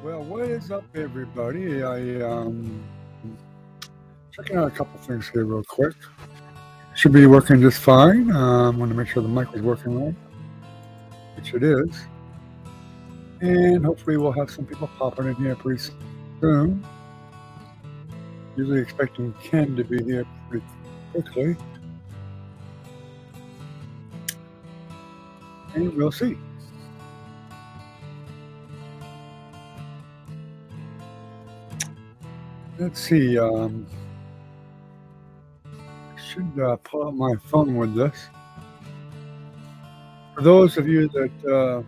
Well, what is up, everybody? Checking out a couple things here real quick. Should be working just fine. Want to make sure the mic was working right, which it is. And hopefully we'll have some people popping in here pretty soon. Usually expecting Ken to be here pretty quickly. And we'll see. Let's see. I should pull up my phone with this. For those of you that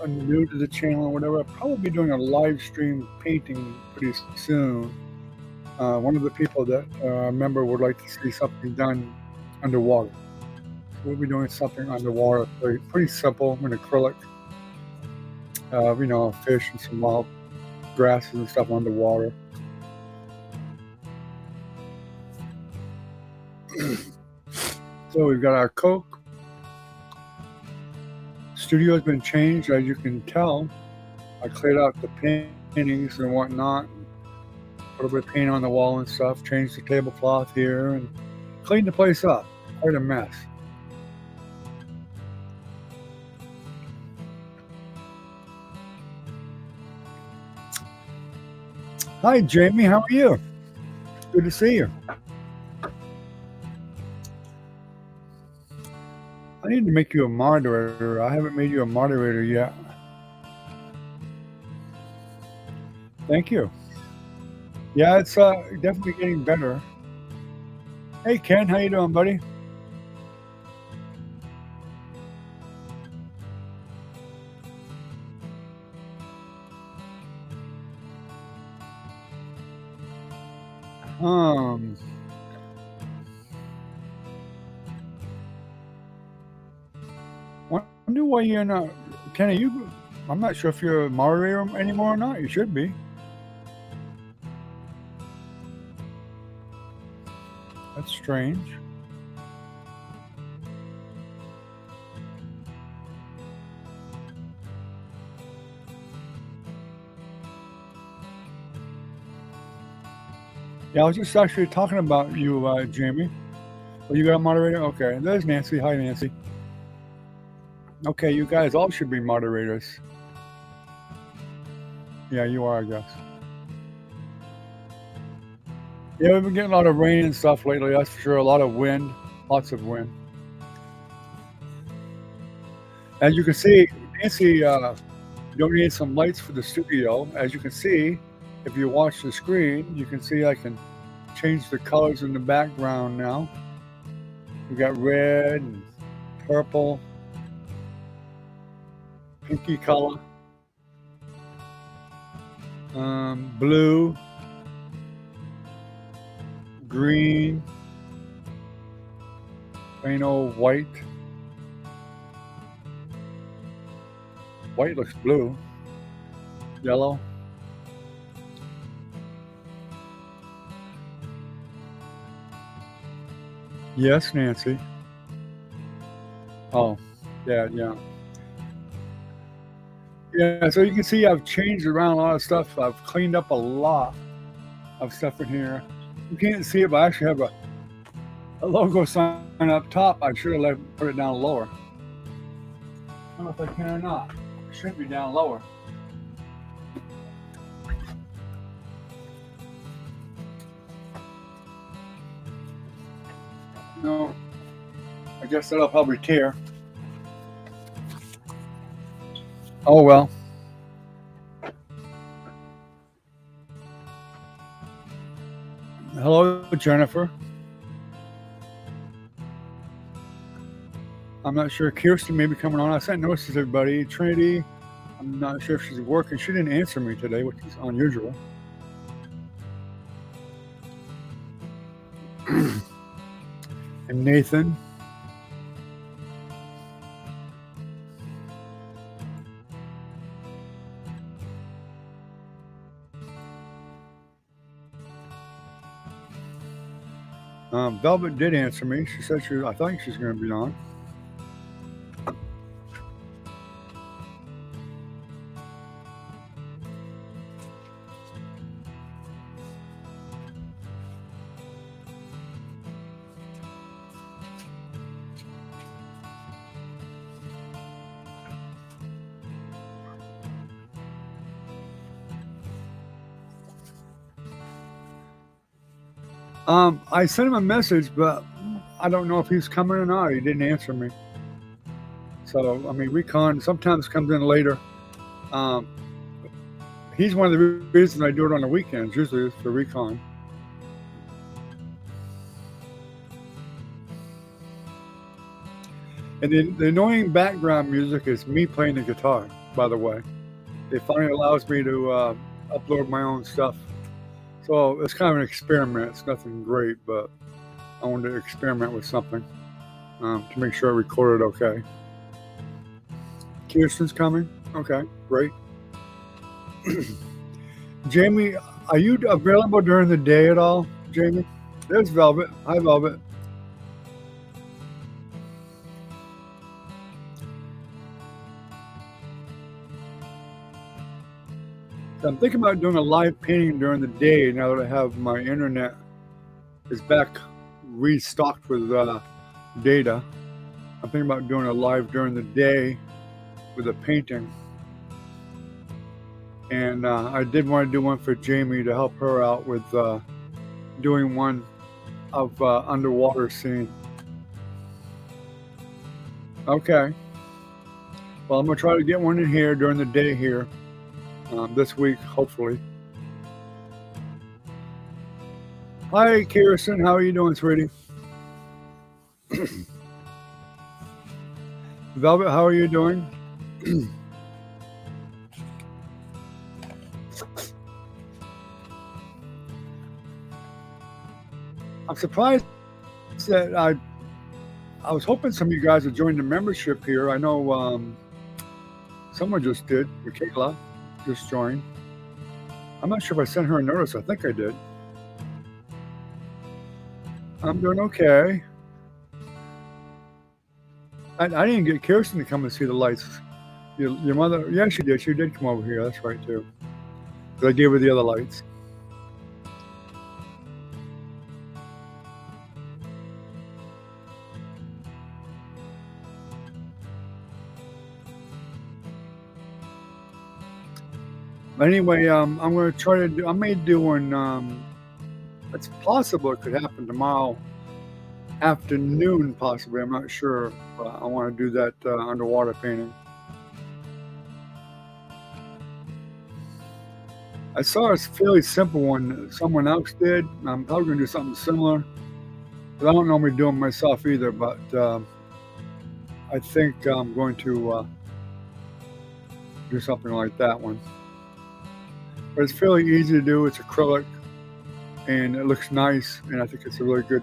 are new to the channel or whatever, I'll probably be doing a live stream painting pretty soon. One of the people that I remember would like to see something done underwater. So we'll be doing something underwater, pretty simple, with acrylic. Fish and some wild grasses and stuff underwater. So we've got our Coke. Studio has been changed, as you can tell. I cleared out the paintings and whatnot, and put a bit of paint on the wall and stuff, changed the tablecloth here, and cleaned the place up. Quite a mess. Hi, Jamie. How are you? Good to see you. I need to make you a moderator. I haven't made you a moderator yet. Thank you. Yeah, it's definitely getting better. Hey, Ken, how you doing, buddy? Wonder why you're not, Kenny, I'm not sure if you're a moderator anymore or not. You should be. That's strange. Yeah, I was just actually talking about you, Jamie. Oh, you got a moderator? Okay, there's Nancy. Hi, Nancy. Okay, you guys all should be moderators. Yeah, you are, I guess. Yeah, we've been getting a lot of rain and stuff lately, that's for sure. A lot of wind, lots of wind. As you can see, Nancy donated some lights for the studio. As you can see, if you watch the screen, you can see I can change the colors in the background now. We got red and purple, pinky color, blue, green, plain old white. White looks blue, yellow. Yes, Nancy. Oh, yeah. Yeah, so you can see I've changed around a lot of stuff. I've cleaned up a lot of stuff in here. You can't see it, but I actually have a logo sign up top. I should have put it down lower. I don't know if I can or not. It should be down lower. No, I guess that'll probably tear. Oh well. Hello, Jennifer. I'm not sure. Kirsten may be coming on. I sent notices to everybody. Trinity, I'm not sure if she's working. She didn't answer me today, which is unusual. And Nathan. Velvet did answer me. She said I think she's going to be on. I sent him a message, but I don't know if he's coming or not. He didn't answer me. So, I mean, recon sometimes comes in later. He's one of the reasons I do it on the weekends. Usually it's for recon. And the annoying background music is me playing the guitar, by the way. It finally allows me to upload my own stuff. So it's kind of an experiment. It's nothing great, but I wanted to experiment with something to make sure I recorded okay. Kirsten's coming. Okay, great. Jamie, are you available during the day at all, Jamie? There's Velvet. Hi, Velvet. I'm thinking about doing a live painting during the day now that I have my internet is back restocked with data. I'm thinking about doing a live during the day with a painting. And I did want to do one for Jamie to help her out with doing one of underwater scene. Okay. Well, I'm going to try to get one in here during the day here this week, hopefully. Hi, Kirsten. How are you doing, sweetie? Velvet, how are you doing? I'm surprised that I was hoping some of you guys would join the membership here. I know someone just did. Michaela just joined. I'm not sure if I sent her a notice. I think I did. I'm doing okay. I didn't get Kirsten to come and see the lights. Your mother, yeah, she did. She did come over here. That's right, too. But I gave her the other lights. Anyway, I'm going to try to do, I may do one, it's possible it could happen tomorrow afternoon, possibly. I'm not sure. I want to do that underwater painting. I saw a fairly simple one that someone else did. I'm probably going to do something similar. But I don't normally do them myself either, but I think I'm going to do something like that one. But it's fairly easy to do. It's acrylic, and it looks nice, and I think it's a really good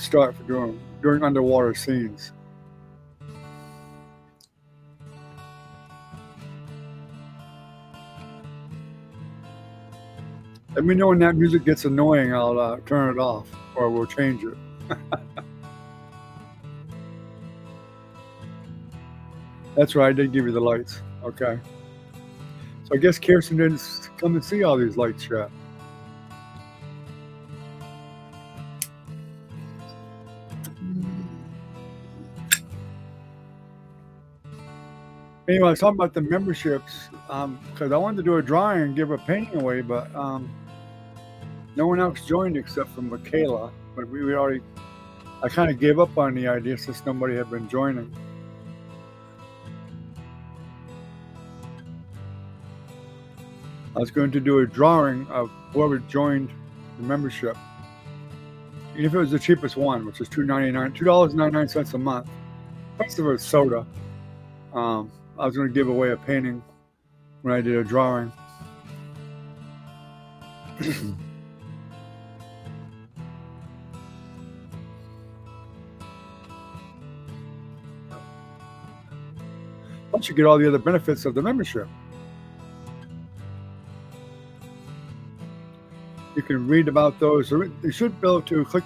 start for doing underwater scenes. Let me know when that music gets annoying. I'll turn it off, or we'll change it. That's right, I did give you the lights. Okay. So I guess Kirsten didn't come and see all these lights yet. Anyway, I was talking about the memberships because I wanted to do a drawing and give a painting away, but no one else joined except for Michaela. But we already, I kind of gave up on the idea since nobody had been joining. I was going to do a drawing of whoever joined the membership. Even if it was the cheapest one, which is $2.99 a month. Price of a soda. I was going to give away a painting when I did a drawing. Plus you get all the other benefits of the membership. You can read about those. You should be able to click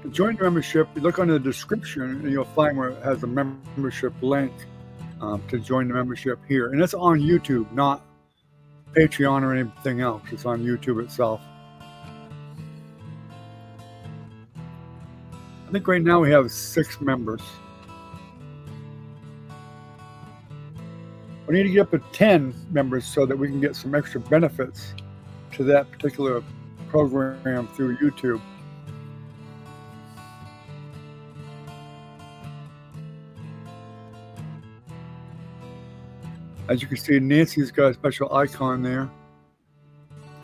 to join the membership. You look under the description and you'll find where it has a membership link to join the membership here. And it's on YouTube, not Patreon or anything else. It's on YouTube itself. I think right now we have 6 members. We need to get up to 10 members so that we can get some extra benefits to that particular program through YouTube. As you can see, Nancy's got a special icon there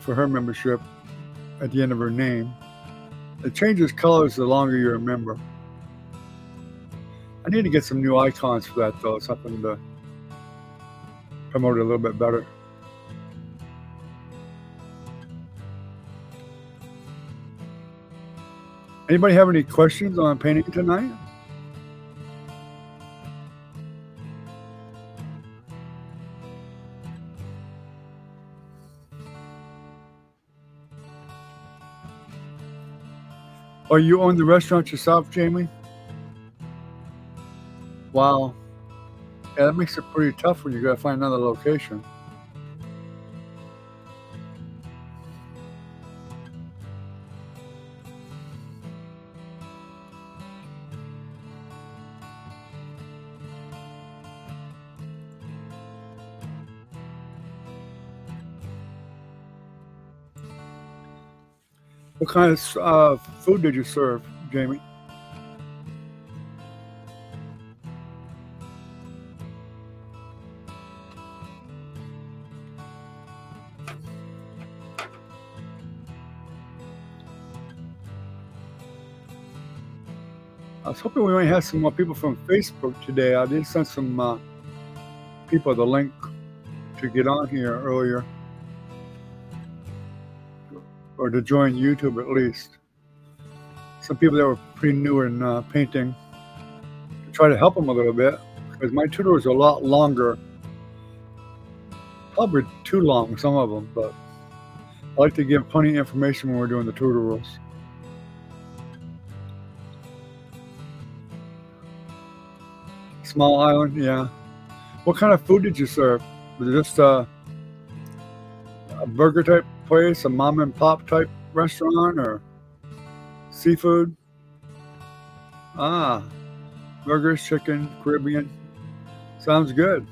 for her membership at the end of her name. It changes colors the longer you're a member. I need to get some new icons for that though, something to promote it a little bit better. Anybody have any questions on painting tonight? Or you own the restaurant yourself, Jamie? Wow. Yeah, that makes it pretty tough when you gotta find another location. What kind of food did you serve, Jamie? I was hoping we might have some more people from Facebook today. I did send some people the link to get on here earlier, or to join YouTube at least. Some people that were pretty new in painting, to try to help them a little bit, because my tutorials are a lot longer, probably too long, some of them, but I like to give plenty of information when we're doing the tutorials. Small island, yeah. What kind of food did you serve? Was it just a burger type place, a mom and pop type restaurant, or seafood? Ah, burgers, chicken, Caribbean. Sounds good.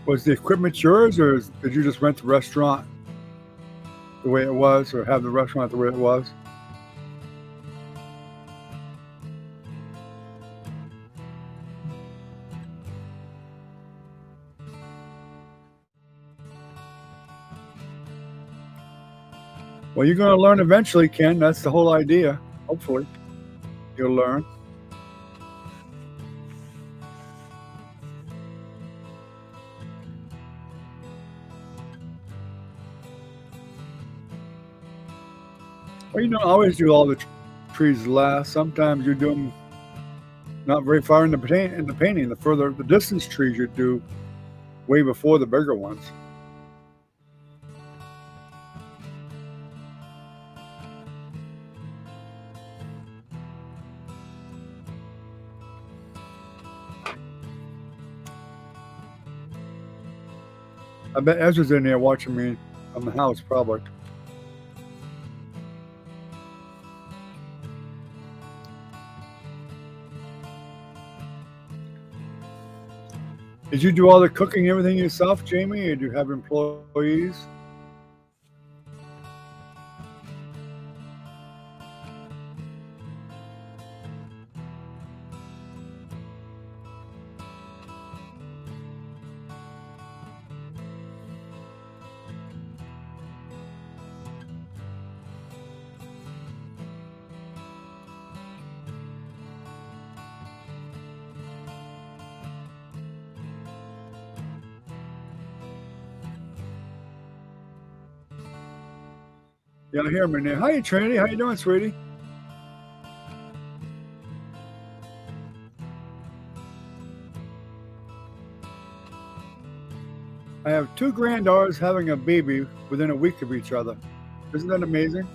Was the equipment yours, or did you just rent the restaurant the way it was, or have the restaurant the way it was? Well, you're going to learn eventually, Ken. That's the whole idea. Hopefully, you'll learn. Well, you don't always do all the trees last. Sometimes you do them not very far in the painting. The distance trees you do way before the bigger ones. I bet Ezra's in there watching me from the house, probably. Did you do all the cooking, everything yourself, Jamie, or do you have employees? Yeah, I hear him in there. Hi, Trinity. How you doing, sweetie? I have 2 granddaughters having a baby within a week of each other. Isn't that amazing?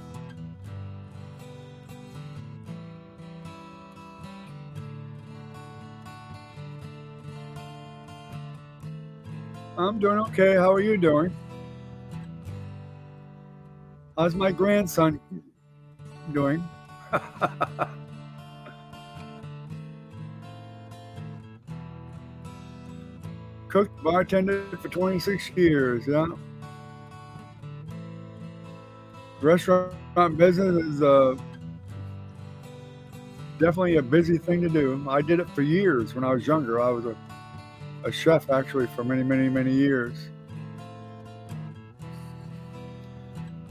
I'm doing okay. How are you doing? How's my grandson doing? cooked, bartended for 26 years. Yeah. Restaurant business is definitely a busy thing to do. I did it for years when I was younger. I was a chef actually for many, many, many years.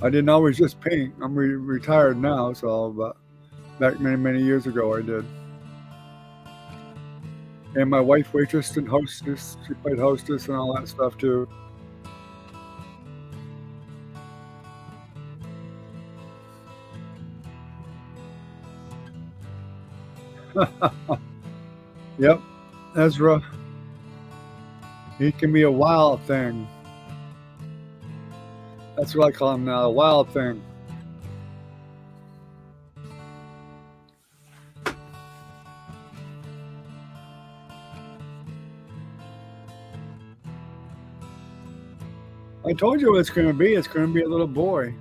I didn't always just paint. I'm retired now, so but back many, many years ago I did. And my wife waitressed and hostess. She played hostess and all that stuff too. Yep, Ezra. He can be a wild thing. That's what I call him now, a wild thing. I told you what it's going to be. It's going to be a little boy.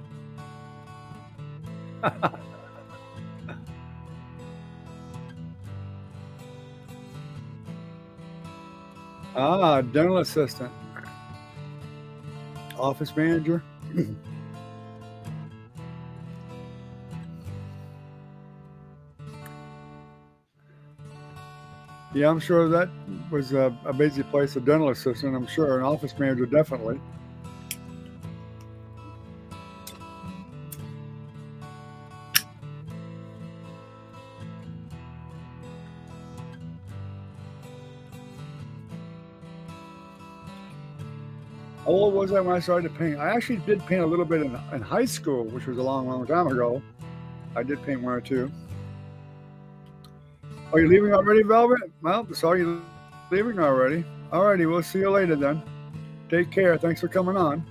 Ah, dental assistant. Office manager. Yeah, I'm sure that was a busy place, a dental assistant, I'm sure. An office manager, definitely. How old was I when I started to paint? I actually did paint a little bit in high school, which was a long, long time ago. I did paint one or two. Are you leaving already, Velvet? Well, saw you leaving already. Alrighty, we'll see you later then. Take care. Thanks for coming on.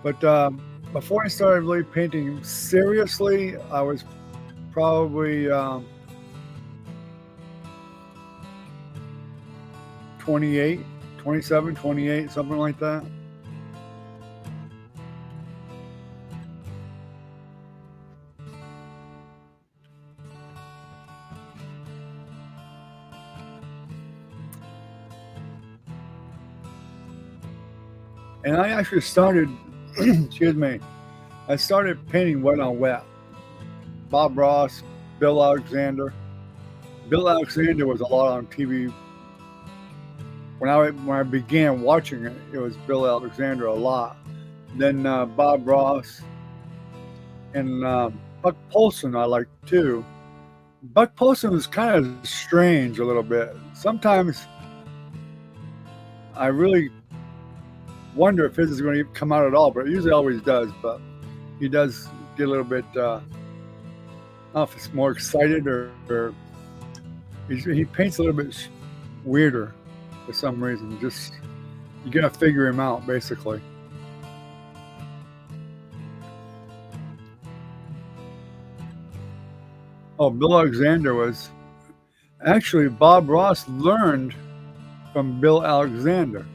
But before I started really painting seriously, I was probably 28, 27, 28, something like that. And I actually started, excuse me, I started painting wet on wet. Bob Ross, Bill Alexander. Bill Alexander was a lot on TV. When I began watching it, it was Bill Alexander a lot. Then Bob Ross and Buck Polson I liked too. Buck Polson was kind of strange a little bit. Sometimes I really wonder if his is going to come out at all, but it usually always does. But he does get a little bit, I don't know if it's more excited or he paints a little bit weirder for some reason. Just, you gotta figure him out, basically. Oh, Bill Alexander was, actually Bob Ross learned from Bill Alexander.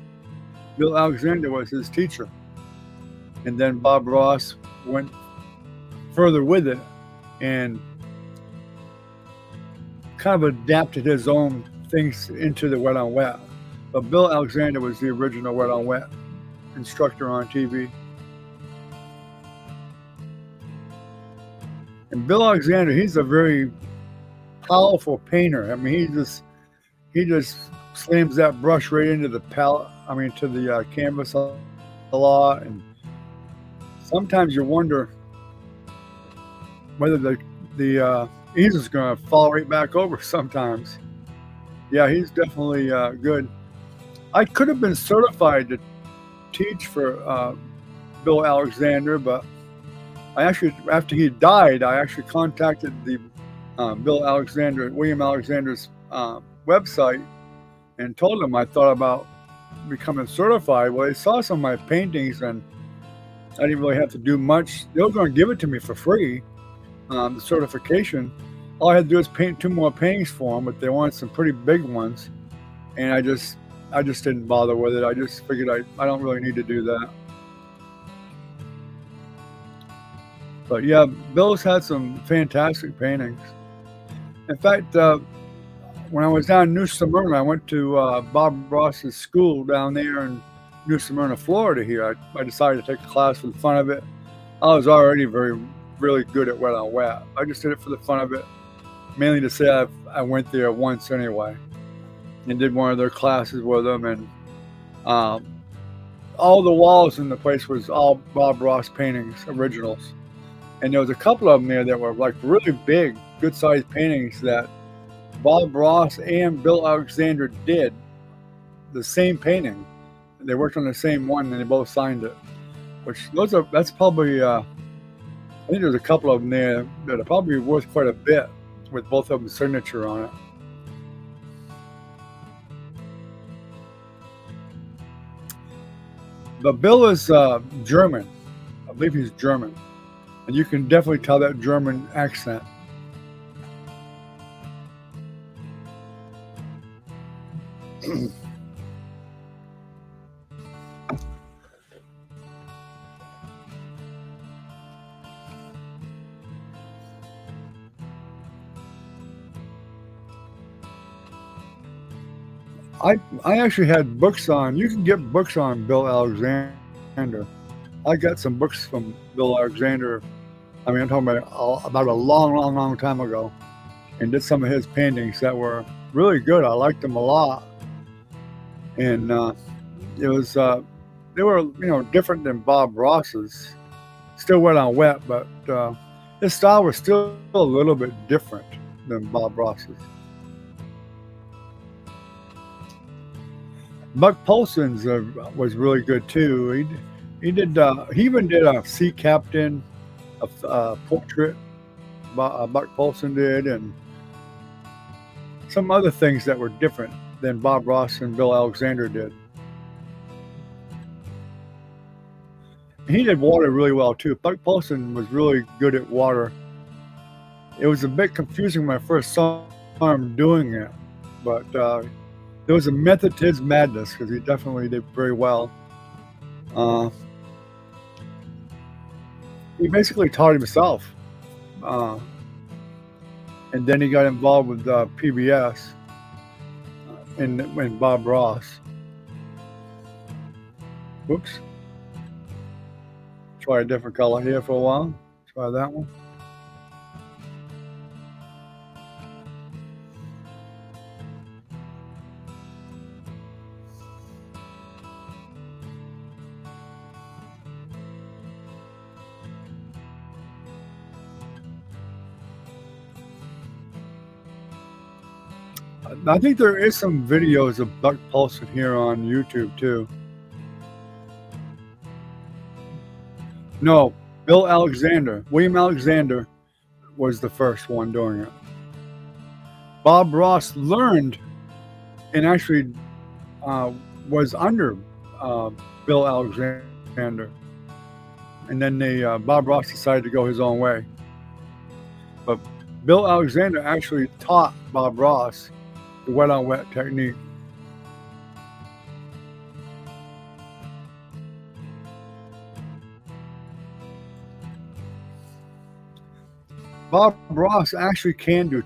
Bill Alexander was his teacher. And then Bob Ross went further with it and kind of adapted his own things into the wet on wet. But Bill Alexander was the original wet on wet instructor on TV. And Bill Alexander, he's a very powerful painter. I mean, he just slams that brush right into the palette. I mean, to the canvas a lot. And sometimes you wonder whether the easel's going to fall right back over sometimes. Yeah, he's definitely good. I could have been certified to teach for Bill Alexander, but I actually, after he died, I actually contacted the William Alexander's website and told them I thought about becoming certified. Well, they saw some of my paintings and I didn't really have to do much. They were going to give it to me for free, the certification. All I had to do was paint 2 more paintings for them, but they wanted some pretty big ones. And I just didn't bother with it. I just figured I don't really need to do that. But yeah, Bill's had some fantastic paintings. In fact, when I was down in New Smyrna, I went to Bob Ross's school down there in New Smyrna, Florida. Here, I decided to take a class for the fun of it. I was already really good at wet on wet. I just did it for the fun of it, mainly to say I went there once anyway, and did one of their classes with them. And all the walls in the place was all Bob Ross paintings, originals. And there was a couple of them there that were like really big, good-sized paintings that Bob Ross and Bill Alexander did the same painting. They worked on the same one, and they both signed it. That's probably I think there's a couple of them there that are probably worth quite a bit with both of them's signature on it. But Bill is German. I believe he's German, and you can definitely tell that German accent. I actually had books on. You can get books on Bill Alexander. I got some books from Bill Alexander. I mean, I'm talking about a long time ago, and did some of his paintings that were really good. I liked them a lot, and it was they were different than Bob Ross's. Still wet on wet, but his style was still a little bit different than Bob Ross's. Buck Poulsen's was really good too. He even did a sea captain, a portrait. Buck Poulsen did, and some other things that were different than Bob Ross and Bill Alexander did. He did water really well too. Buck Poulsen was really good at water. It was a bit confusing when I first saw him doing it, but there was a method to his madness because he definitely did very well. He basically taught himself, and then he got involved with PBS and Bob Ross. Whoops. Try a different color here for a while. Try that one. I think there is some videos of Buck Poulsen here on YouTube too. No, Bill Alexander. William Alexander was the first one doing it. Bob Ross learned and actually was under Bill Alexander. And then Bob Ross decided to go his own way. But Bill Alexander actually taught Bob Ross the wet on wet technique. Bob Ross actually could do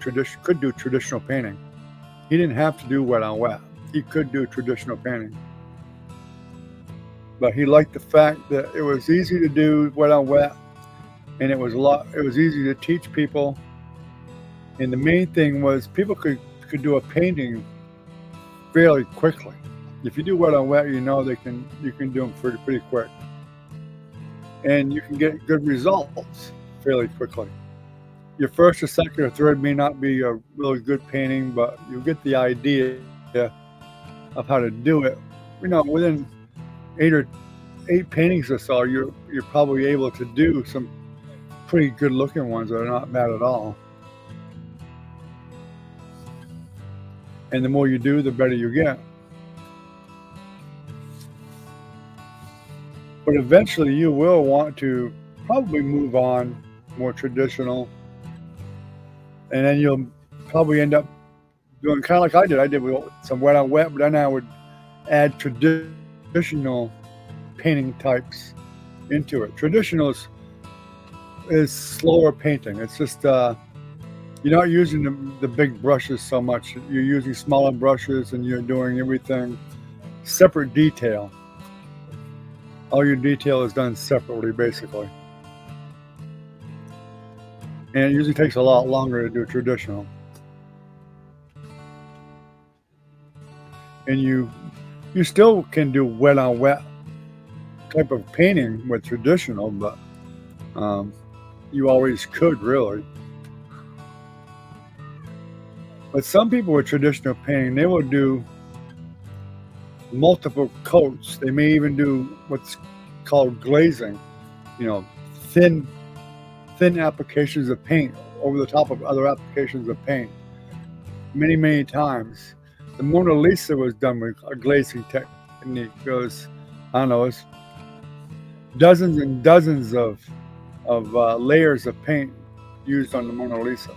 traditional painting. He didn't have to do wet on wet. He could do traditional painting. But he liked the fact that it was easy to do wet on wet, and it was easy to teach people. And the main thing was people could do a painting fairly quickly. If you do wet on wet, you can do them pretty quick, and you can get good results fairly quickly. Your first or second or third may not be a really good painting, but you get the idea of how to do it. Within eight paintings or so, you're probably able to do some pretty good looking ones that are not bad at all. And the more you do, the better you get. But eventually you will want to probably move on more traditional. And then you'll probably end up doing kind of like I did. I did some wet on wet, but then I would add traditional painting types into it. Traditional is slower painting. It's just You're not using the big brushes so much. You're using smaller brushes and you're doing everything separate detail. All your detail is done separately, basically. And it usually takes a lot longer to do traditional. And you still can do wet on wet type of painting with traditional, but um, you always could really. But some people with traditional painting, they will do multiple coats. They may even do what's called glazing, you know, thin thin applications of paint over the top of other applications of paint many times. The Mona Lisa was done with a glazing technique. It was, I don't know, it's dozens and dozens of layers of paint used on the Mona Lisa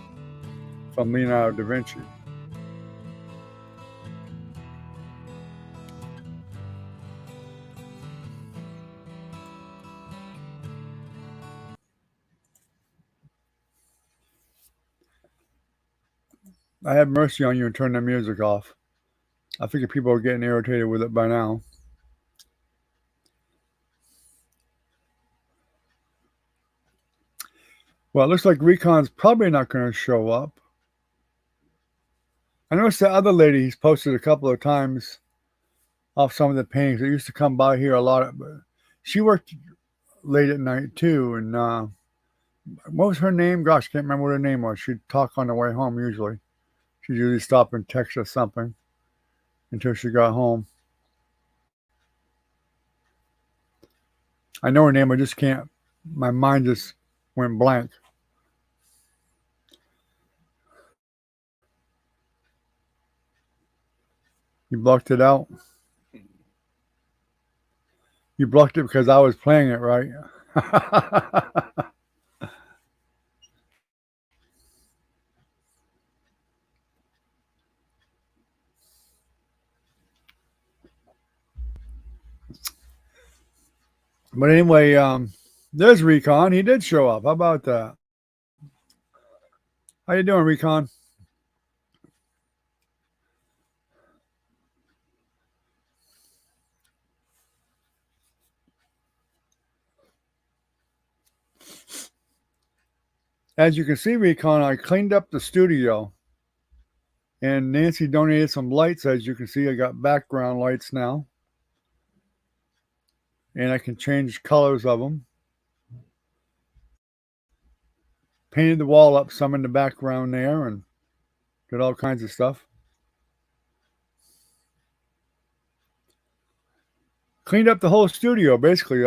from Leonardo da Vinci. I have mercy on you and turn the music off. I figure people are getting irritated with it by now. Well, it looks like Recon's probably not going to show up. I noticed the other lady he's posted a couple of times off some of the paintings that used to come by here a lot. But she worked late at night too. And what was her name? Gosh, can't remember what her name was. She'd talk on the way home usually. She'd usually stop and text us something until she got home. I know her name, I just can't. My mind just went blank. You blocked it out. You blocked it because I was playing it, right? But anyway, there's Recon. He did show up. How about that? How you doing, Recon? As you can see, Recon, I cleaned up the studio. And Nancy donated some lights. As you can see, I got background lights now. And I can change colors of them. Painted the wall up some in the background there and did all kinds of stuff. Cleaned up the whole studio, basically.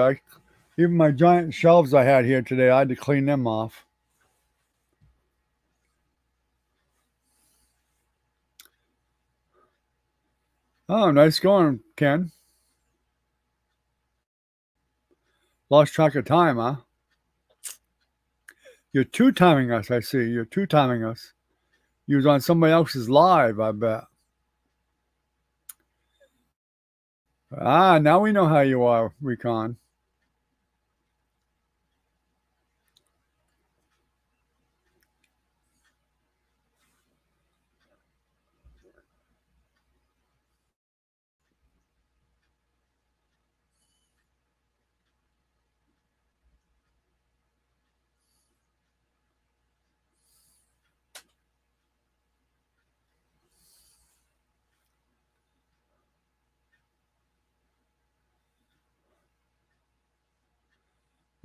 Even my giant shelves I had here today, I had to clean them off. Oh, nice going, Ken. Lost track of time, huh? You're two-timing us, I see. You're two-timing us. You was on somebody else's live, I bet. Ah, now we know how you are, Recon.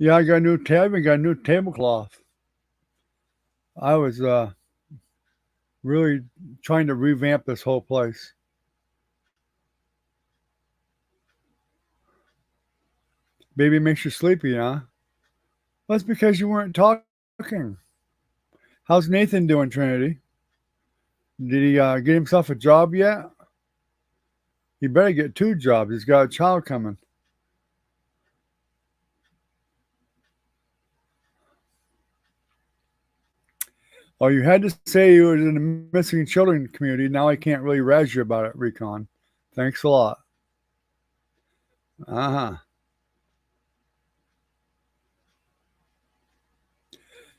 Yeah, I got a new tab and got a new tablecloth. I was really trying to revamp this whole place. Baby makes you sleepy, huh? That's because you weren't talking. How's Nathan doing, Trinity? Did he get himself a job yet? He better get two jobs. He's got a child coming. Oh, you had to say you was in the missing children community. Now I can't really razz you about it, Recon. Thanks a lot. Uh-huh.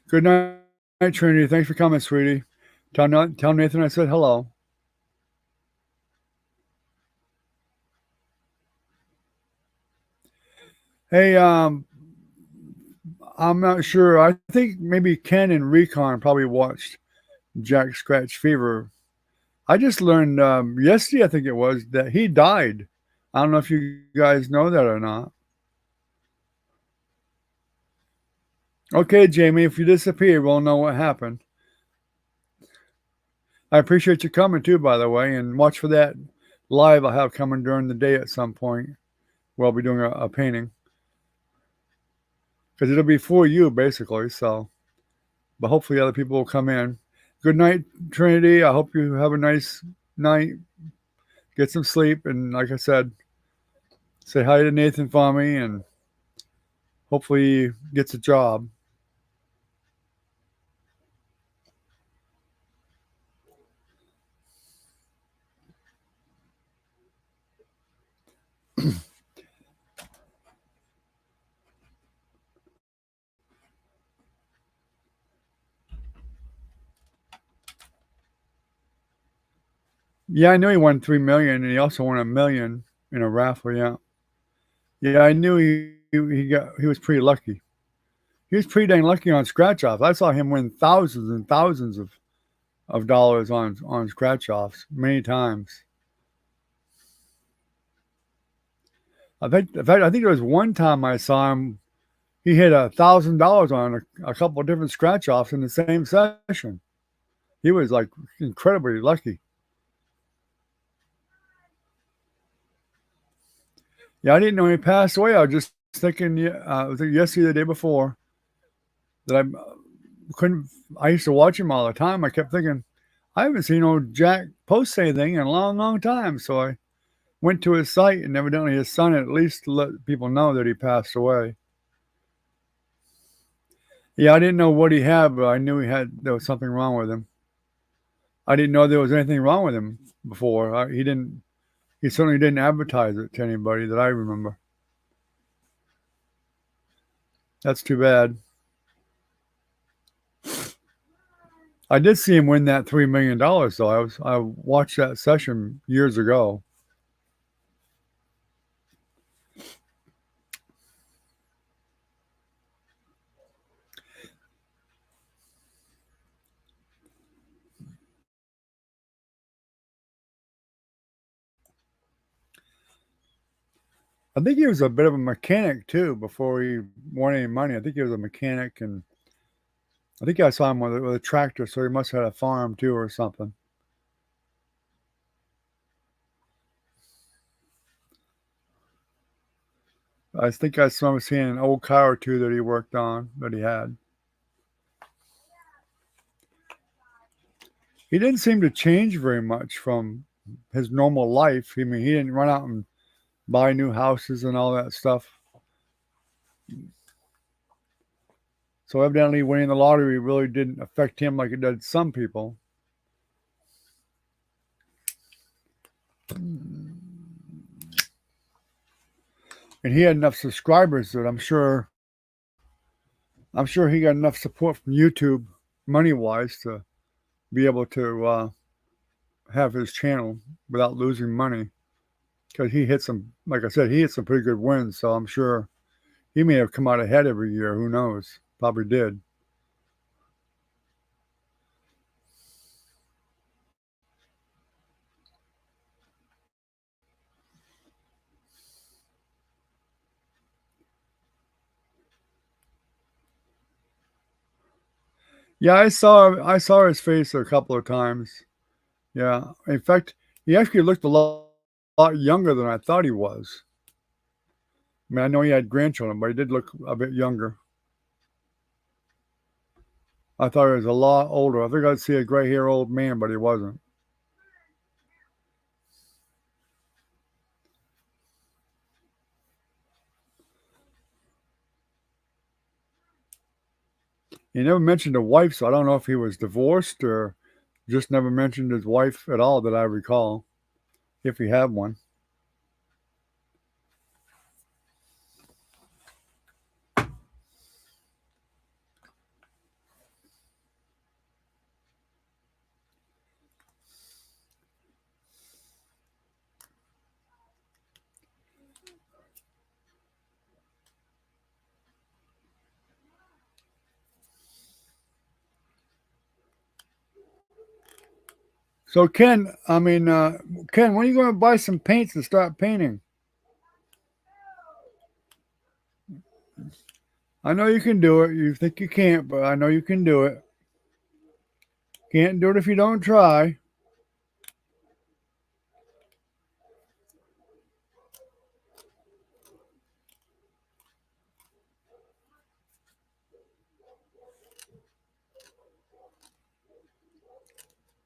Good night, Trinity. Thanks for coming, sweetie. Tell Nathan I said hello. Hey, I'm not sure. I think maybe Ken and Recon probably watched Jack Scratch Fever. I just learned yesterday, I think it was, that he died. I don't know if you guys know that or not. Okay, Jamie, if you disappear, we'll know what happened. I appreciate you coming too, by the way, and watch for that live I have coming during the day at some point. Where I'll be doing a painting because it'll be for you basically. So, but hopefully other people will come in. Good night, Trinity. I hope you have a nice night. Get some sleep, and like I said, say hi to Nathan for me, and hopefully he gets a job. Yeah, I knew he won 3 million, and he also won 1 million in a raffle. Yeah, yeah, I knew he was pretty lucky. He was pretty dang lucky on scratch offs. I saw him win thousands and thousands of dollars on scratch offs many times. I think there was one time I saw him. He hit $1,000 on a couple of different scratch offs in the same session. He was like incredibly lucky. Yeah, I didn't know he passed away. I was just thinking, yeah, was it yesterday, the day before, that I couldn't. I used to watch him all the time. I kept thinking, I haven't seen old Jack post anything in a long, long time. So I went to his site, and evidently his son at least let people know that he passed away. Yeah, I didn't know what he had, but I knew there was something wrong with him. I didn't know there was anything wrong with him before. He didn't. He certainly didn't advertise it to anybody that I remember. That's too bad. I did see him win that $3 million though. I watched that session years ago. I think he was a bit of a mechanic too before he won any money. I think he was a mechanic, and I think I saw him with a tractor, so he must have had a farm too or something. I think I saw him seeing an old car or two that he worked on that he had. He didn't seem to change very much from his normal life. I mean, he didn't run out and buy new houses and all that stuff. So evidently, winning the lottery really didn't affect him like it did some people. And he had enough subscribers that I'm sure he got enough support from YouTube, money wise, to be able to have his channel without losing money. Because he hit some, like I said, he hit some pretty good wins. So I'm sure he may have come out ahead every year. Who knows? Probably did. Yeah, I saw his face a couple of times. Yeah, in fact, he actually looked a lot younger than I thought he was. I mean, I know he had grandchildren, but he did look a bit younger. I thought he was a lot older. I think I'd see a gray hair old man, but he wasn't. He never mentioned a wife, so I don't know if he was divorced or just never mentioned his wife at all that I recall, if he had one. So Ken, Ken, when are you going to buy some paints and start painting? I know you can do it. You think you can't, but I know you can do it. Can't do it if you don't try.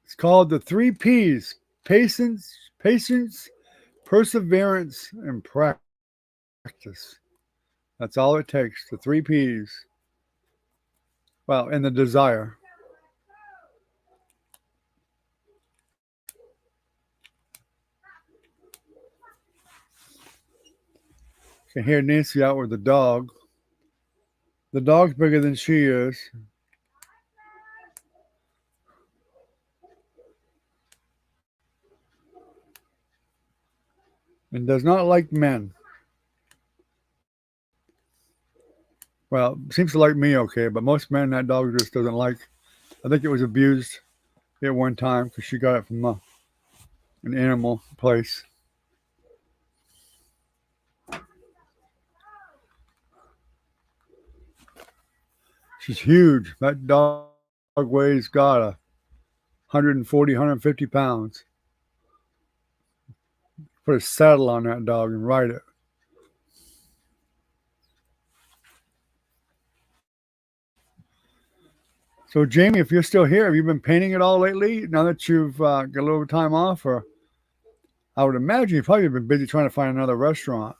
It's called the 3 P's: patience, perseverance, and practice. That's all it takes. The 3 P's. Well, and the desire. You can hear Nancy out with the dog. The dog's bigger than she is. And does not like men. Well, seems to like me okay, but most men that dog just doesn't like. I think it was abused at one time because she got it from an animal place. She's huge. That dog weighs got 140, 150 pounds. Put a saddle on that dog and ride it. So, Jamie, if you're still here, have you been painting at all lately? Now that you've got a little time off, or I would imagine you've probably been busy trying to find another restaurant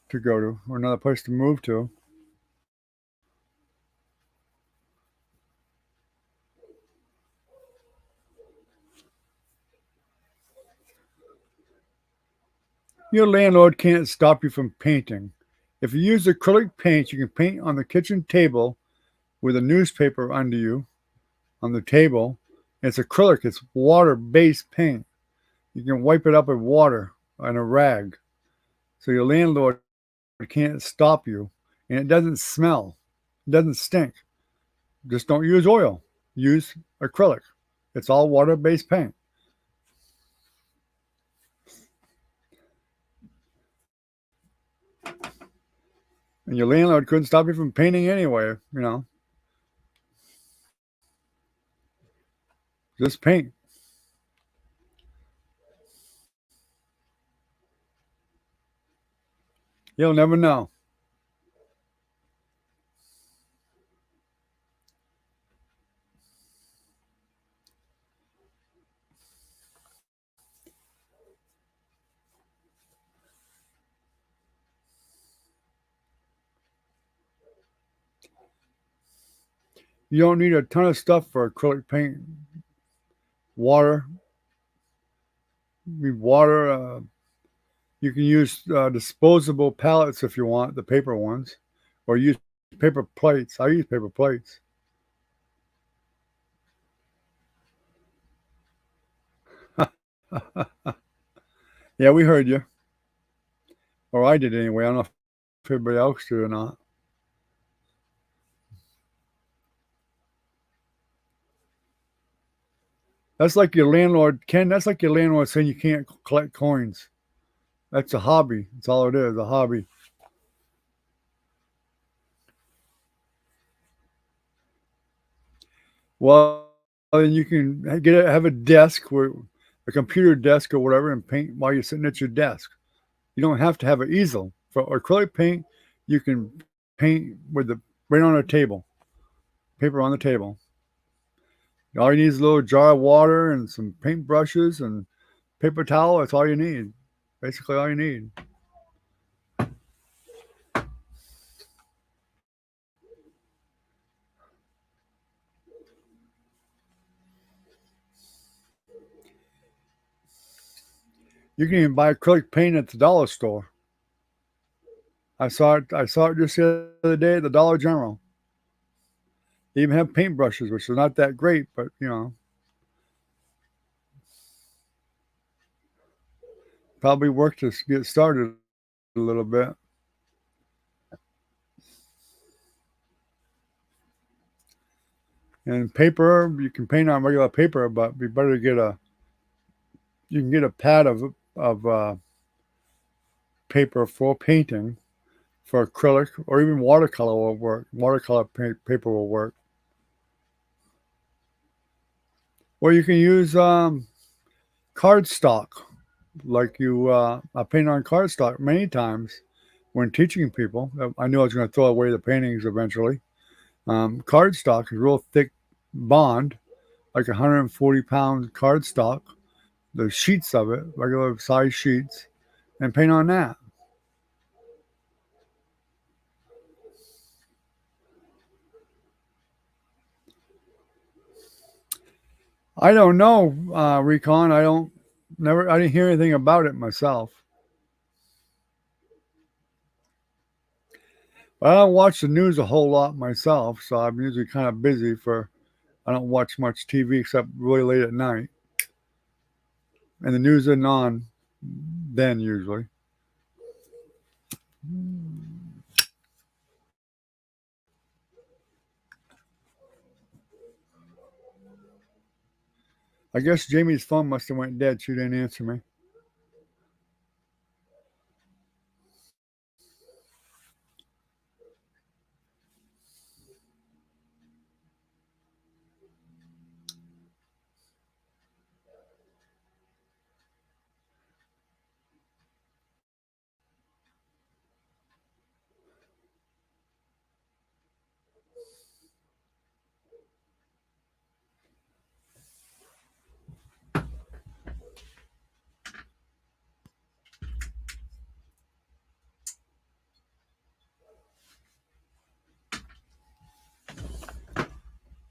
to go to or another place to move to. Your landlord can't stop you from painting. If you use acrylic paint, you can paint on the kitchen table with a newspaper under you on the table. It's acrylic, it's water-based paint. You can wipe it up with water and a rag. So your landlord can't stop you. And it doesn't smell. It doesn't stink. Just don't use oil. Use acrylic. It's all water-based paint. And your landlord couldn't stop you from painting anyway. Just paint. You'll never know. You don't need a ton of stuff for acrylic paint. Water. You need water. You can use disposable palettes if you want, the paper ones, or use paper plates. I use paper plates. Yeah, we heard you. Or I did anyway. I don't know if everybody else did or not. That's like your landlord, Ken. That's like your landlord saying you can't collect coins. That's a hobby. That's all it is, a hobby. Well, then you can have a desk where a computer desk or whatever, and paint while you're sitting at your desk. You don't have to have an easel for acrylic paint. You can paint with the right on a table, paper on the table. All you need is a little jar of water and some paint brushes and paper towel. That's all you need. Basically, all you need. You can even buy acrylic paint at the dollar store. I saw it. I saw it just the other day at the Dollar General. They even have paintbrushes, which are not that great, but probably work to get started a little bit. And paper, you can paint on regular paper, but it'd be better to get you can get a pad of paper for painting, for acrylic, or even watercolor will work. Watercolor paper will work. Or you can use cardstock, like I paint on cardstock many times when teaching people. I knew I was going to throw away the paintings eventually. Cardstock is real thick bond, like 140-pound cardstock. The sheets of it, regular size sheets, and paint on that. I don't know, Recon. I didn't hear anything about it myself. But I don't watch the news a whole lot myself, so I'm usually kind of busy I don't watch much TV except really late at night. And the news isn't on then usually. I guess Jamie's phone must have went dead. She didn't answer me.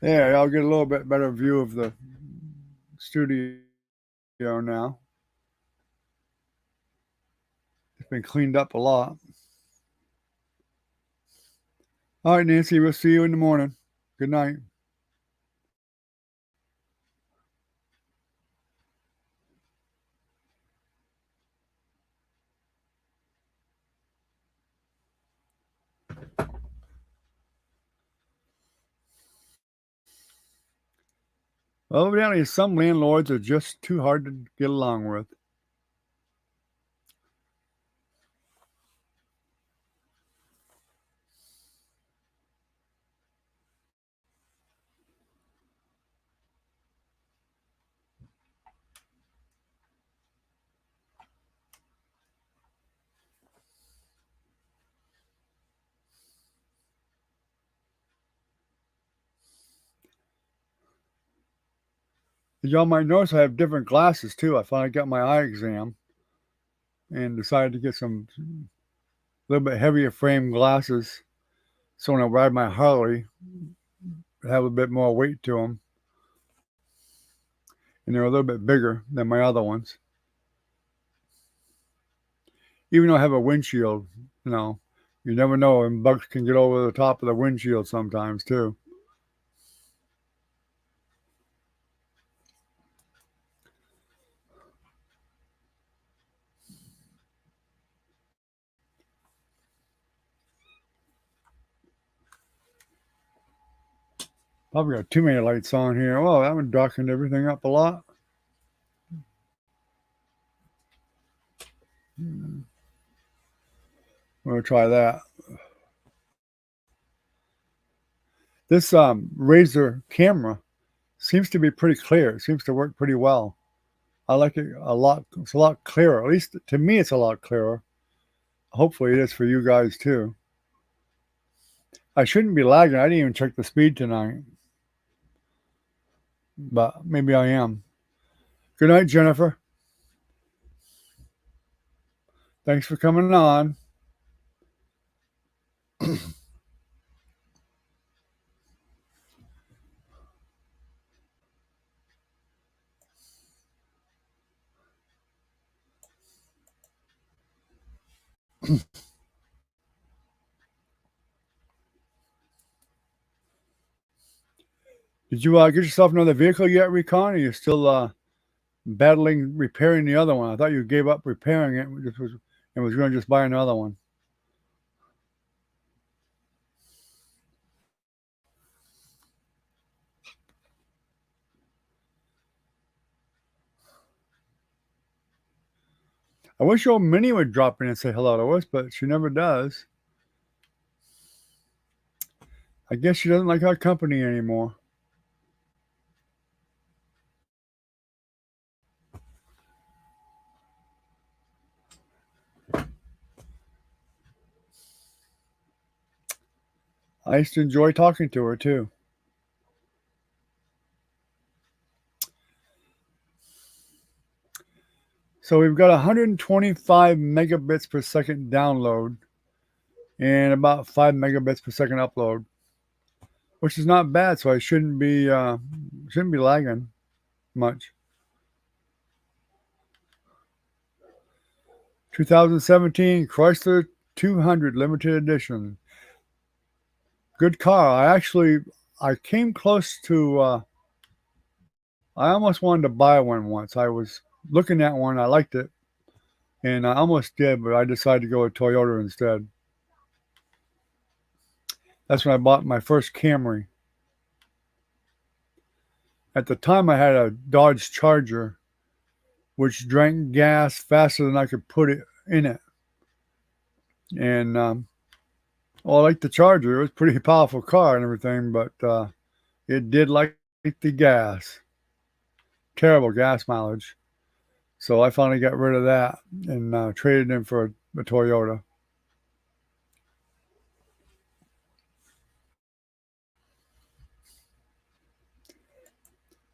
Yeah, I'll get a little bit better view of the studio now. It's been cleaned up a lot. All right, Nancy, we'll see you in the morning. Good night. Well, evidently, some landlords are just too hard to get along with. As y'all might notice, I have different glasses too. I finally got my eye exam and decided to get some little bit heavier frame glasses. So when I ride my Harley, I have a bit more weight to them. And they're a little bit bigger than my other ones. Even though I have a windshield, you never know, and bugs can get over the top of the windshield sometimes too. Probably got too many lights on here. Oh, that one darkened everything up a lot. We'll try that. This Razor camera seems to be pretty clear. It seems to work pretty well. I like it a lot. It's a lot clearer. At least to me, it's a lot clearer. Hopefully, it is for you guys too. I shouldn't be lagging. I didn't even check the speed tonight, but maybe I am. Good night, Jennifer. Thanks for coming on. Did you get yourself another vehicle yet, Recon? Or are you still battling repairing the other one? I thought you gave up repairing it and was going to just buy another one. I wish old Minnie would drop in and say hello to us, but she never does. I guess she doesn't like our company anymore. I used to enjoy talking to her too. So we've got 125 megabits per second download and about 5 megabits per second upload, which is not bad. So I shouldn't be lagging much. 2017 Chrysler 200 limited edition. Good car. I came close to. I almost wanted to buy one once. I was looking at one. I liked it, and I almost did, but I decided to go with Toyota instead. That's when I bought my first Camry. At the time, I had a Dodge Charger, which drank gas faster than I could put it in it. And well, I liked the Charger. It was a pretty powerful car and everything, but it did like the gas. Terrible gas mileage. So I finally got rid of that and traded in for a Toyota.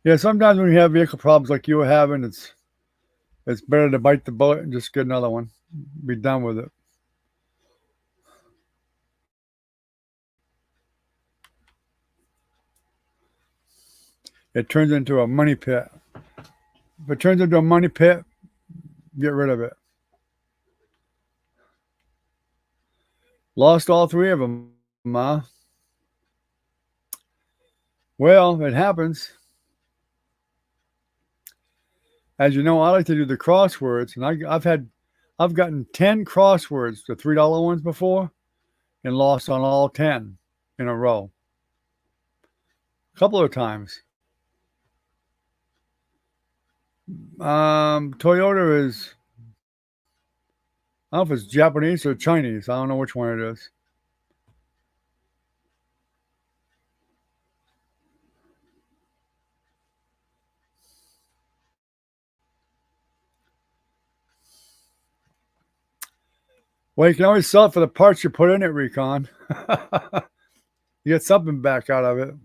Yeah, sometimes when you have vehicle problems like you were having, it's better to bite the bullet and just get another one. Be done with it. It turns into a money pit. If it turns into a money pit, get rid of it. Lost all three of them, Ma. Well, it happens. As you know, I like to do the crosswords, and I've gotten 10 crosswords, the $3 ones before, and lost on all 10 in a row. A couple of times. Toyota is, I don't know if it's Japanese or Chinese. I don't know which one it is. Well, you can always sell it for the parts you put in it, Recon. You get something back out of it.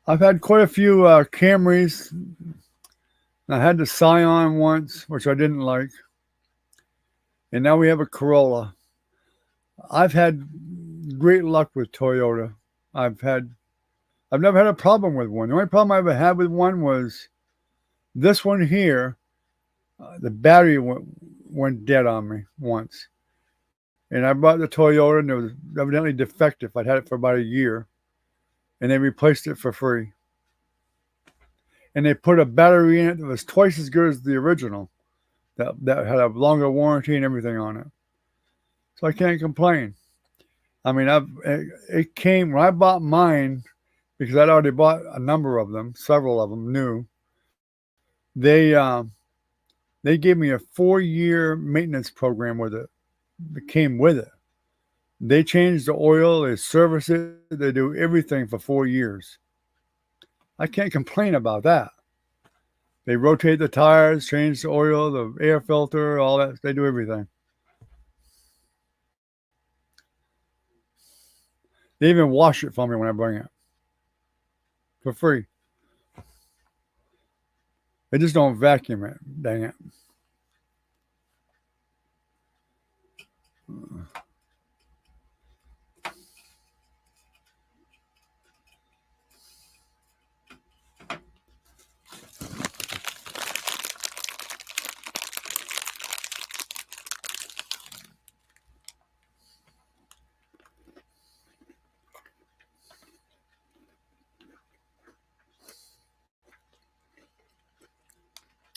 I've had quite a few Camrys. I had the Scion once, which I didn't like. And now we have a Corolla. I've had great luck with Toyota. I've never had a problem with one. The only problem I ever had with one was this one here. The battery went dead on me once. And I bought the Toyota, and it was evidently defective. I'd had it for about a year. And they replaced it for free. And they put a battery in it that was twice as good as the original. That had a longer warranty and everything on it. So I can't complain. I mean, it came when I bought mine, because I'd already bought a number of them, several of them new. They gave me a 4-year maintenance program with it. That came with it. They change the oil, they service it, they do everything for 4 years. I can't complain about that. They rotate the tires, change the oil, the air filter, all that. They do everything. They even wash it for me when I bring it for free. They just don't vacuum it. Dang it.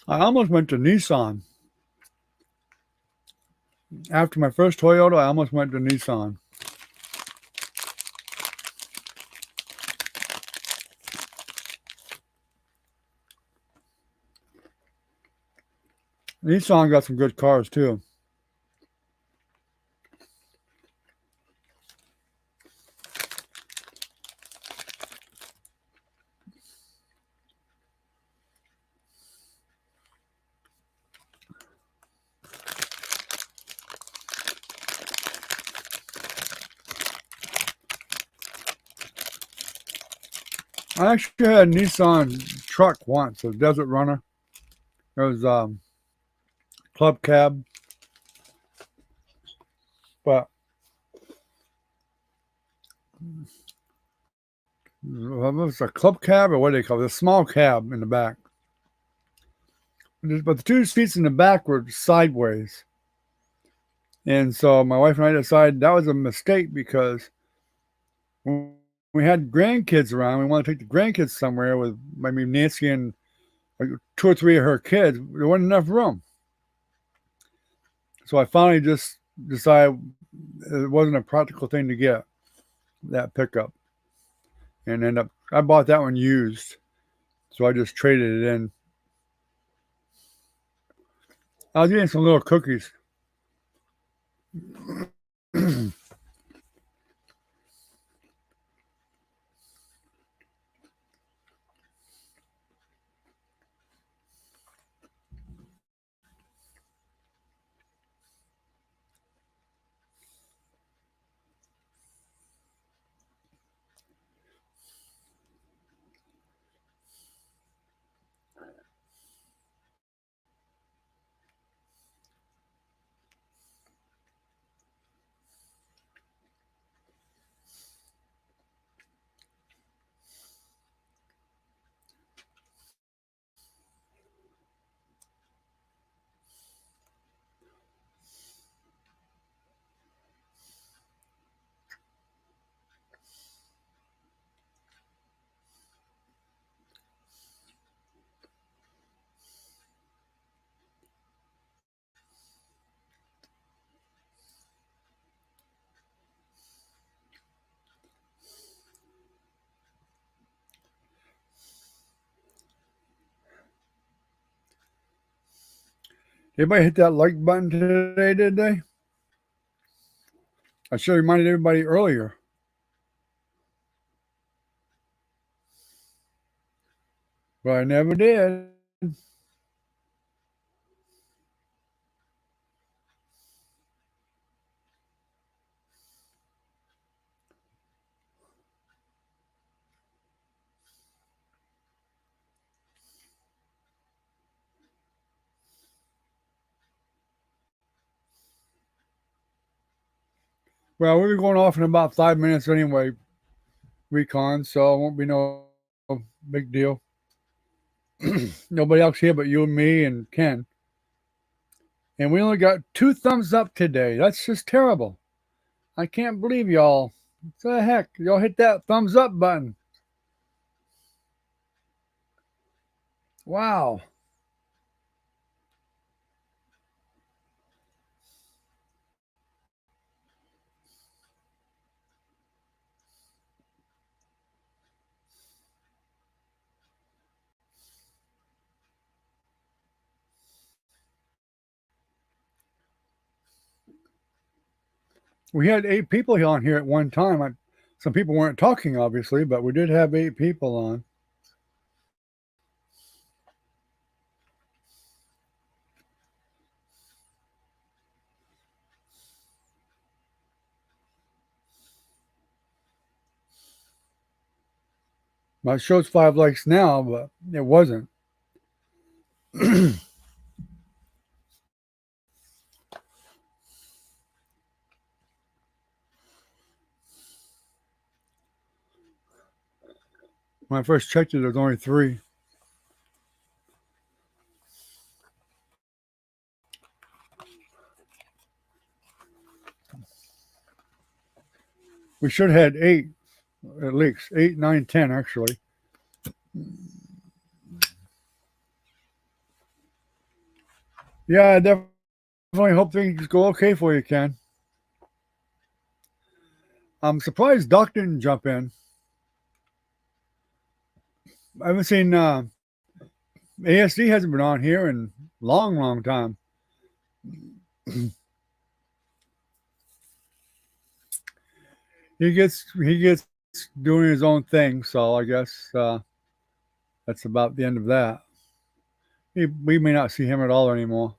I almost went to Nissan. After my first Toyota, I almost went to Nissan. Nissan got some good cars too. I actually had a Nissan truck once, a Desert Runner. It was club cab, but it was a club cab, or what do they call it? A small cab in the back. But the two seats in the back were sideways. And so my wife and I decided that was a mistake because when we had grandkids around, we wanted to take the grandkids somewhere with maybe Nancy and like 2 or 3 of her kids. There wasn't enough room. So I finally just decided it wasn't a practical thing to get, that pickup. And I bought that one used. So I just traded it in. I was getting some little cookies. Everybody hit that like button today, did they? I should have reminded everybody earlier. But I never did. Well, we'll be going off in about 5 minutes anyway, Recon, so it won't be no big deal. Nobody else here but you and me and Ken. And we only got 2 thumbs up today. That's just terrible. I can't believe y'all. What the heck? Y'all hit that thumbs up button. Wow. We had 8 people on here at one time. Some people weren't talking, obviously, but we did have 8 people on. My show's 5 likes now, but it wasn't. When I first checked it, there was only 3. We should have had 8, at least 8, 9, 10 actually. Yeah, I definitely hope things go okay for you, Ken. I'm surprised Doc didn't jump in. I haven't seen ASD hasn't been on here in long time. He gets doing his own thing, so I guess that's about the end of that. We may not see him at all anymore.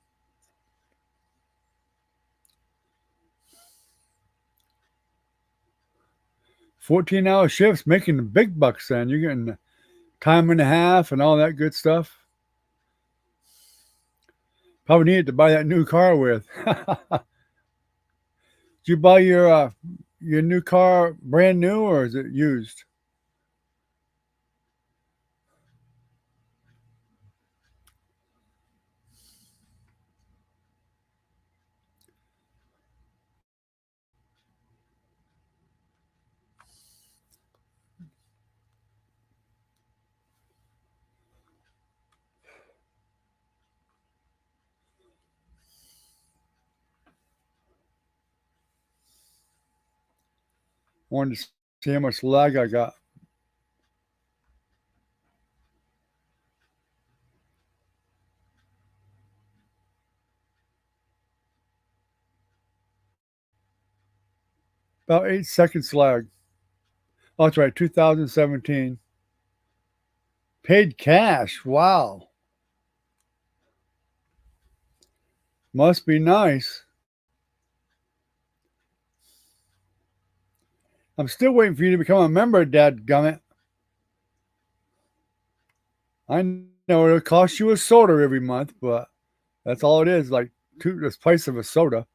14-hour shifts, making the big bucks. Then you're getting time and a half and all that good stuff. Probably needed to buy that new car with. Did you buy your new car brand new or is it used? Wanted to see how much lag I got. About 8 seconds lag. Oh, that's right, 2017. Paid cash. Wow. Must be nice. I'm still waiting for you to become a member, dadgummit. I know it'll cost you a soda every month, but that's all it is, like the price of a soda.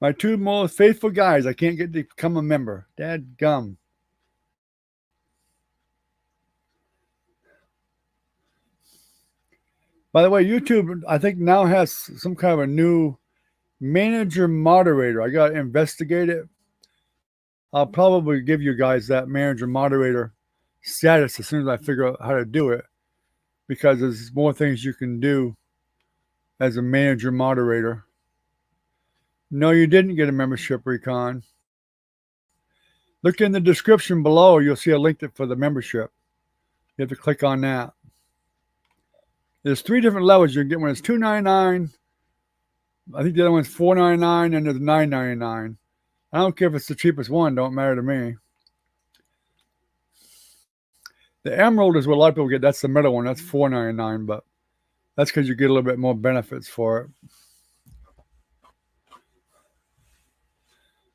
My 2 most faithful guys, I can't get to become a member. Dadgum. By the way, YouTube, I think now has some kind of a new manager moderator. I got to investigate it. I'll probably give you guys that manager moderator status as soon as I figure out how to do it, because there's more things you can do as a manager moderator. No, you didn't get a membership, Recon. Look in the description below. You'll see a link for the membership. You have to click on that. There's 3 different levels you can get. One is $2.99. I think the other one's $4.99, and there's $9.99. I don't care if it's the cheapest one. Don't matter to me. The Emerald is what a lot of people get. That's the middle one. That's $4.99, but that's because you get a little bit more benefits for it.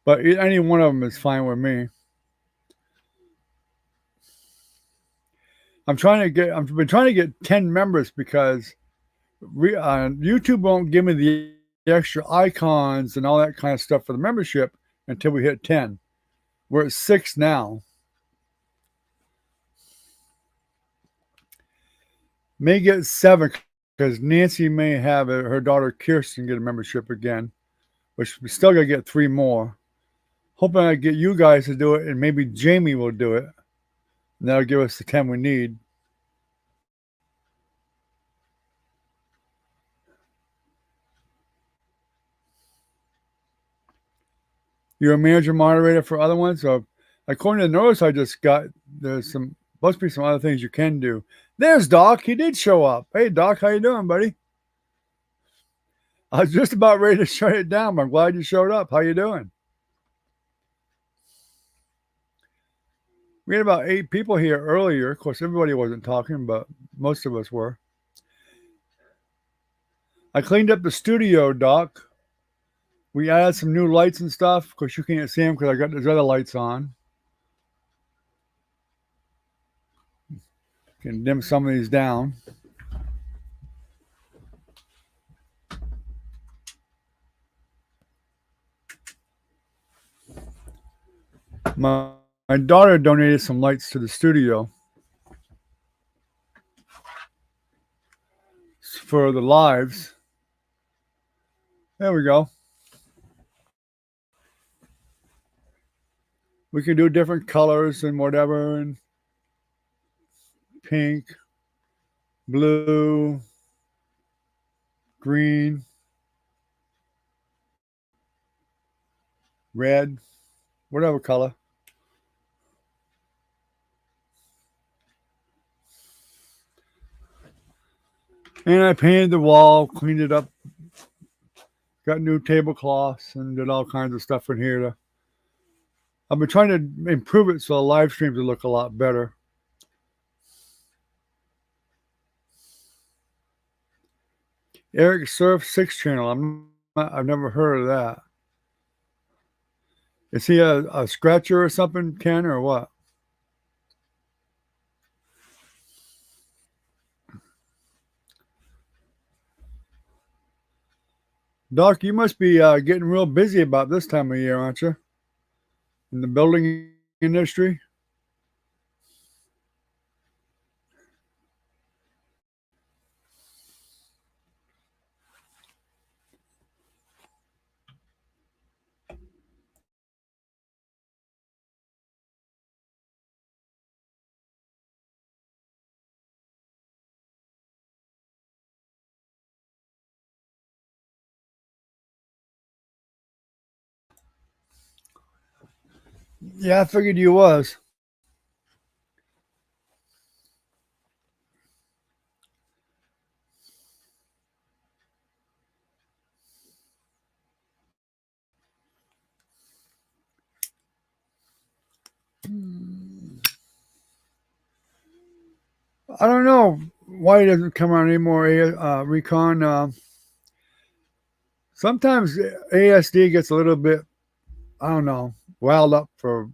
But any one of them is fine with me. I've been trying to get 10 members because YouTube won't give me the extra icons and all that kind of stuff for the membership until we hit 10. We're at 6 now. May get 7 because Nancy may have her daughter Kirsten get a membership again, which we still got to get 3 more. Hoping I get you guys to do it, and maybe Jamie will do it. And that'll give us the 10 we need. You're a manager moderator for other ones? So according to the notice I just got, there's supposed to be some other things you can do. There's Doc. He did show up. Hey, Doc, how you doing, buddy? I was just about ready to shut it down, but I'm glad you showed up. How you doing? We had about 8 people here earlier. Of course, everybody wasn't talking, but most of us were. I cleaned up the studio, Doc. We added some new lights and stuff. Of course, you can't see them because I got those other lights on. Can dim some of these down. My daughter donated some lights to the studio for the lives. There we go. We can do different colors and whatever, and pink, blue, green, red, whatever color. And I painted the wall, cleaned it up, got new tablecloths, and did all kinds of stuff in here. I've been trying to improve it so the live streams will look a lot better. Eric Surf 6 channel. I've never heard of that. Is he a scratcher or something, Ken, or what? Doc, you must be getting real busy about this time of year, aren't you? In the building industry? Yeah, I figured you was. I don't know why he doesn't come out anymore, Recon. Sometimes ASD gets a little bit, I don't know, wound up for.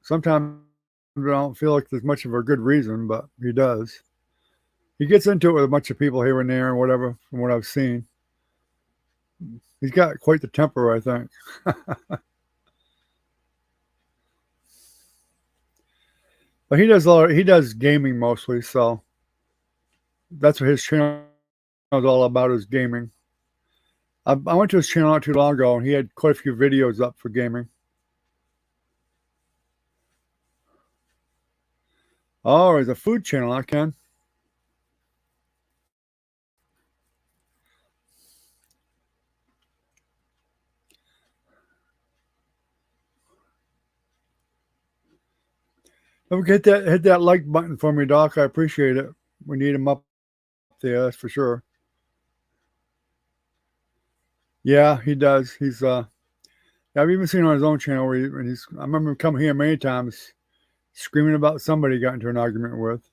Sometimes I don't feel like there's much of a good reason, but he does. He gets into it with a bunch of people here and there and whatever, from what I've seen. He's got quite the temper, I think. But he does gaming mostly, so that's what his channel is all about, is gaming. I went to his channel not too long ago, and he had quite a few videos up for gaming. Oh, it's a food channel, I can. Don't forget hit that like button for me, Doc. I appreciate it. We need him up there, that's for sure. Yeah, he does. He's I've even seen on his own channel where I remember him coming here many times screaming about somebody he got into an argument with.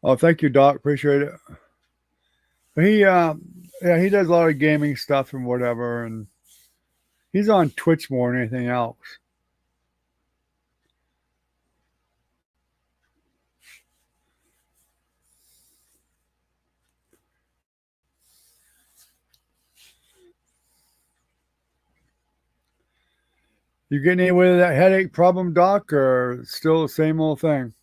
Oh, thank you, Doc. Appreciate it. But he does a lot of gaming stuff and whatever, and he's on Twitch more than anything else. You getting anywhere with that headache problem, Doc, or still the same old thing?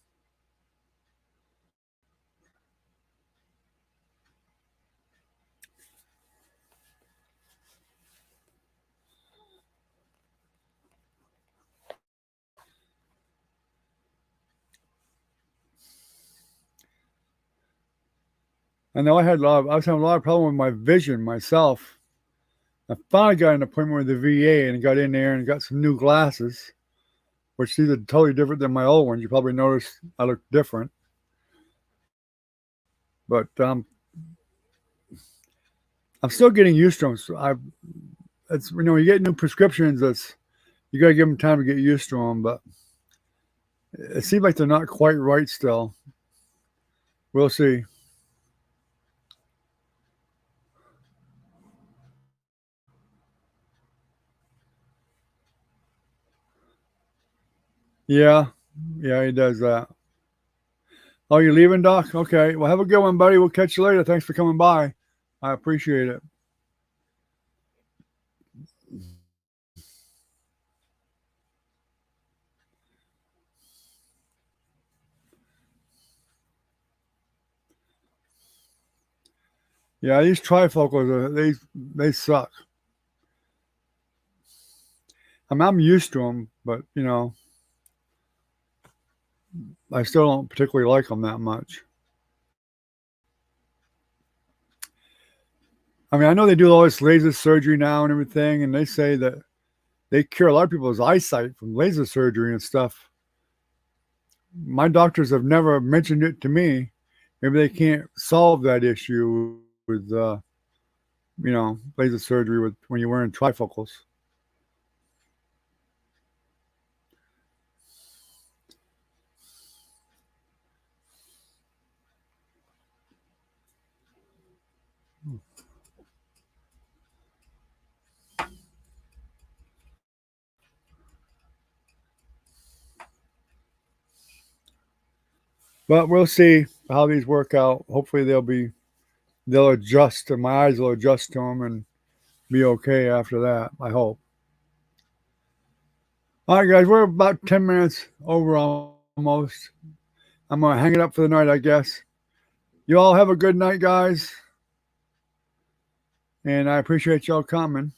I know I was having a lot of problem with my vision myself. I finally got an appointment with the VA and got in there and got some new glasses. which these are totally different than my old ones. You probably noticed I look different. But I'm still getting used to them. So it's, you know, you get new prescriptions. You got to give them time to get used to them. But it seems like they're not quite right still. We'll see. Yeah, he does that. Oh, you're leaving, Doc? Okay. Well, have a good one, buddy. We'll catch you later. Thanks for coming by. I appreciate it. Yeah, these trifocals, they suck. I mean, I'm used to them, but, you know, I still don't particularly like them that much. I mean, I know they do all this laser surgery now and everything, and they say that they cure a lot of people's eyesight from laser surgery and stuff. My doctors have never mentioned it to me. Maybe they can't solve that issue with, you know, laser surgery when you're wearing trifocals. But we'll see how these work out. Hopefully they'll adjust, and my eyes will adjust to them and be okay after that, I hope. All right, guys, we're about 10 minutes over almost. I'm going to hang it up for the night, I guess. You all have a good night, guys. And I appreciate y'all coming.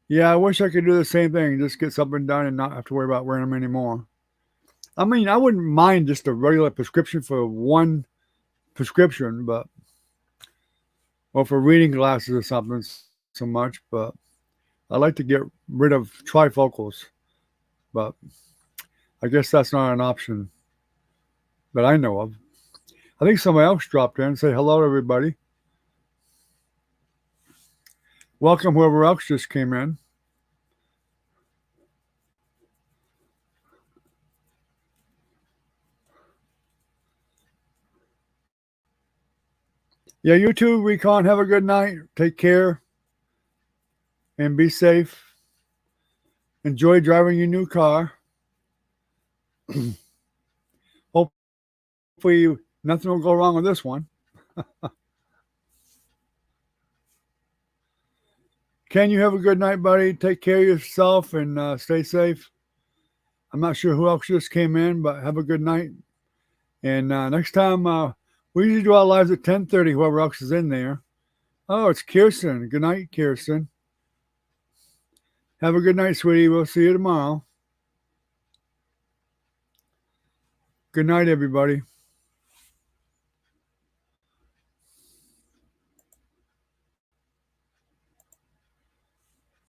Yeah, I wish I could do the same thing, just get something done and not have to worry about wearing them anymore. I mean, I wouldn't mind just a regular prescription for one prescription, or for reading glasses or something so much, but I like to get rid of trifocals. But I guess that's not an option that I know of. I think somebody else dropped in. Say hello to everybody. Welcome whoever else just came in. Yeah, you too, Recon. Have a good night. Take care and be safe. Enjoy driving your new car. Hopefully nothing will go wrong with this one. Ken, you have a good night, buddy. Take care of yourself and stay safe. I'm not sure who else just came in, but have a good night. And next time, we usually do our lives at 10:30, whoever else is in there. Oh, it's Kirsten. Good night, Kirsten. Have a good night, sweetie. We'll see you tomorrow. Good night, everybody.